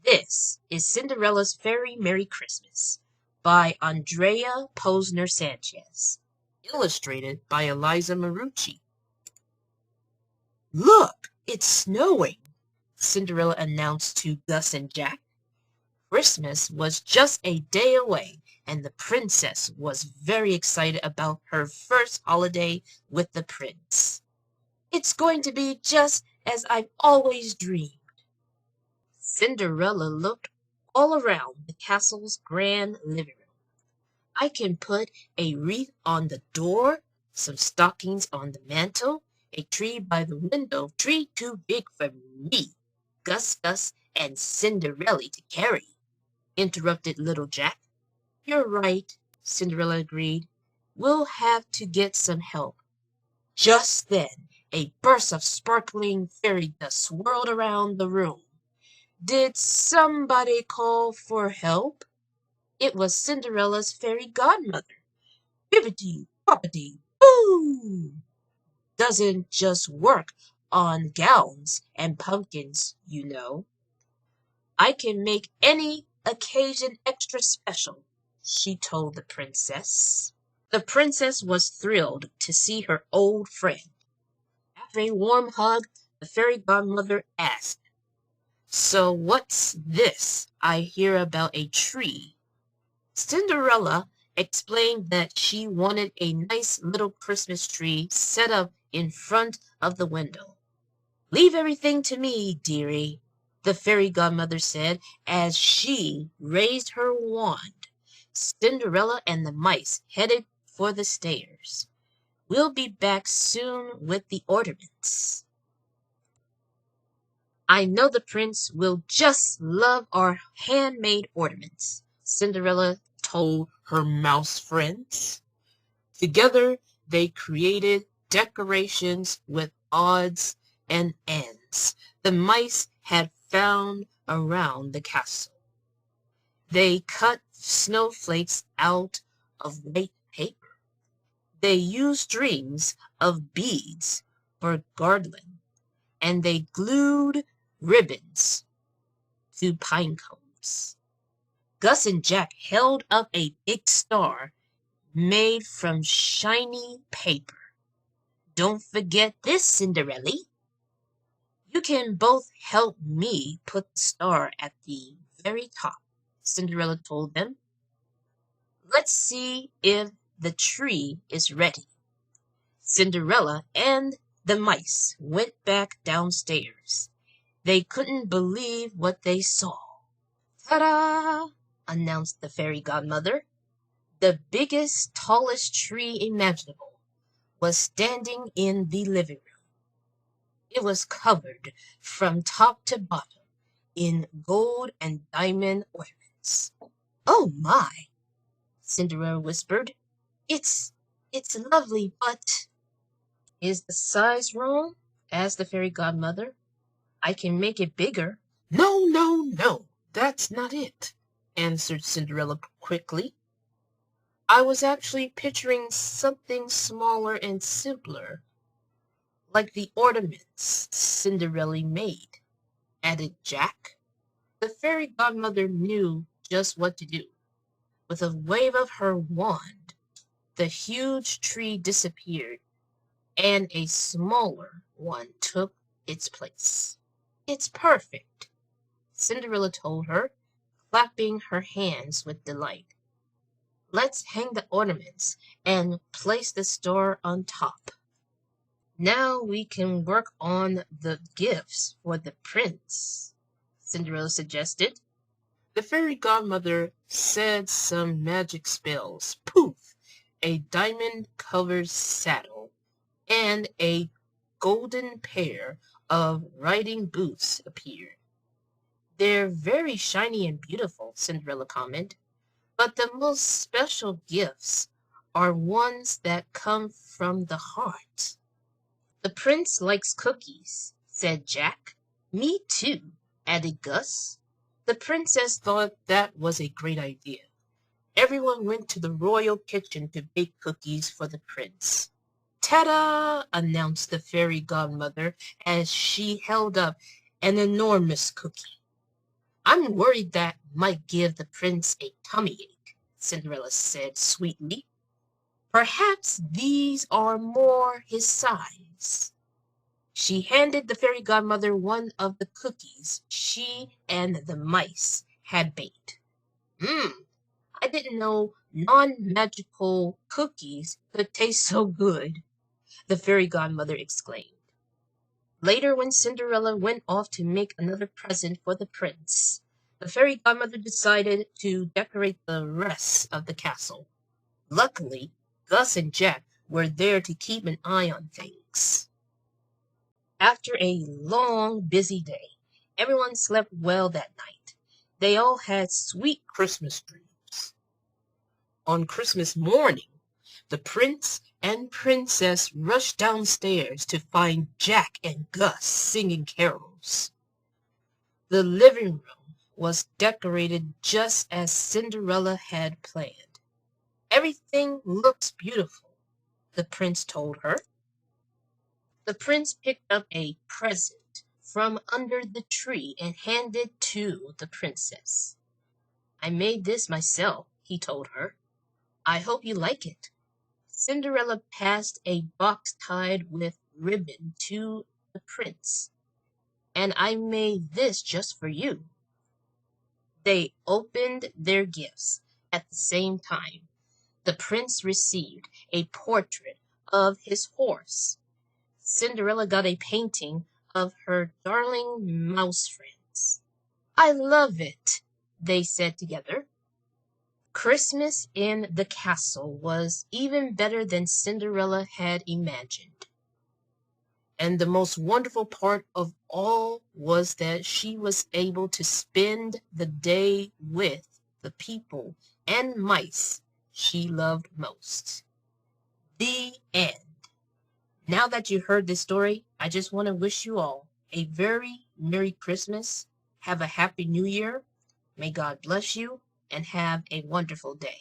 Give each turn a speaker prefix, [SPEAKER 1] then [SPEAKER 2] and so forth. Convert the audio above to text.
[SPEAKER 1] This is Cinderella's Very Merry Christmas by Andrea Posner Sanchez. Illustrated by Eliza Marucci. Look, it's snowing, Cinderella announced to Gus and Jack. Christmas was just a day away, and the princess was very excited about her first holiday with the prince. It's going to be just as I've always dreamed. Cinderella looked all around the castle's grand living room. I can put a wreath on the door, some stockings on the mantel, a tree by the window, tree too big for me, Gus, and Cinderella to carry, interrupted little Jack. You're right, Cinderella agreed. We'll have to get some help. Just then, a burst of sparkling fairy dust swirled around the room. Did somebody call for help? It was Cinderella's fairy godmother. Bibbidi bobbidi boo! Doesn't just work on gowns and pumpkins, you know. I can make any occasion extra special, she told the princess. The princess was thrilled to see her old friend. After a warm hug, the fairy godmother asked, So what's this I hear about a tree? Cinderella explained that she wanted a nice little Christmas tree set up in front of the window. Leave everything to me, dearie, the fairy godmother said as she raised her wand. Cinderella and the mice headed for the stairs. We'll be back soon with the ornaments. I know the prince will just love our handmade ornaments, Cinderella told her mouse friends. Together, they created decorations with odds and ends the mice had found around the castle. They cut snowflakes out of white paper. They used strings of beads for garland, and they glued ribbons to pine cones. Gus and Jack held up a big star made from shiny paper. Don't forget this, Cinderella. You can both help me put the star at the very top, Cinderella told them. Let's see if the tree is ready. Cinderella and the mice went back downstairs. They couldn't believe what they saw. Ta-da! Announced the fairy godmother. The biggest, tallest tree imaginable was standing in the living room. It was covered from top to bottom in gold and diamond ornaments. Oh my, Cinderella whispered. It's lovely, but... Is the size wrong? Asked the fairy godmother. I can make it bigger. No, that's not it, answered Cinderella quickly. I was actually picturing something smaller and simpler, like the ornaments Cinderella made, added Jack. The fairy godmother knew just what to do. With a wave of her wand, the huge tree disappeared, and a smaller one took its place. It's perfect, Cinderella told her, clapping her hands with delight. Let's hang the ornaments and place the star on top. Now we can work on the gifts for the prince, Cinderella suggested. The fairy godmother said some magic spells. Poof! A diamond-covered saddle and a golden pair of riding boots appeared. They're very shiny and beautiful, Cinderella commented. But the most special gifts are ones that come from the heart. The prince likes cookies, said Jack. Me too, added Gus. The princess thought that was a great idea. Everyone went to the royal kitchen to bake cookies for the prince. Ta-da! Announced the fairy godmother as she held up an enormous cookie. I'm worried that might give the prince a tummy ache, Cinderella said sweetly. Perhaps these are more his size. She handed the fairy godmother one of the cookies she and the mice had baked. I didn't know non-magical cookies could taste so good, the fairy godmother exclaimed. Later, when Cinderella went off to make another present for the prince, the fairy godmother decided to decorate the rest of the castle. Luckily, Gus and Jack were there to keep an eye on things. After a long, busy day, everyone slept well that night. They all had sweet Christmas dreams. On Christmas morning, the prince and princess rushed downstairs to find Jack and Gus singing carols. The living room was decorated just as Cinderella had planned. Everything looks beautiful, the prince told her. The prince picked up a present from under the tree and handed to the princess. I made this myself, he told her. I hope you like it. Cinderella passed a box tied with ribbon to the prince. And I made this just for you. They opened their gifts at the same time. The prince received a portrait of his horse. Cinderella got a painting of her darling mouse friends. I love it, they said together. Christmas in the castle was even better than Cinderella had imagined. And the most wonderful part of all was that she was able to spend the day with the people and mice she loved most. The end. Now that you heard this story, I just want to wish you all a very Merry Christmas. Have a Happy New Year. May God bless you and have a wonderful day.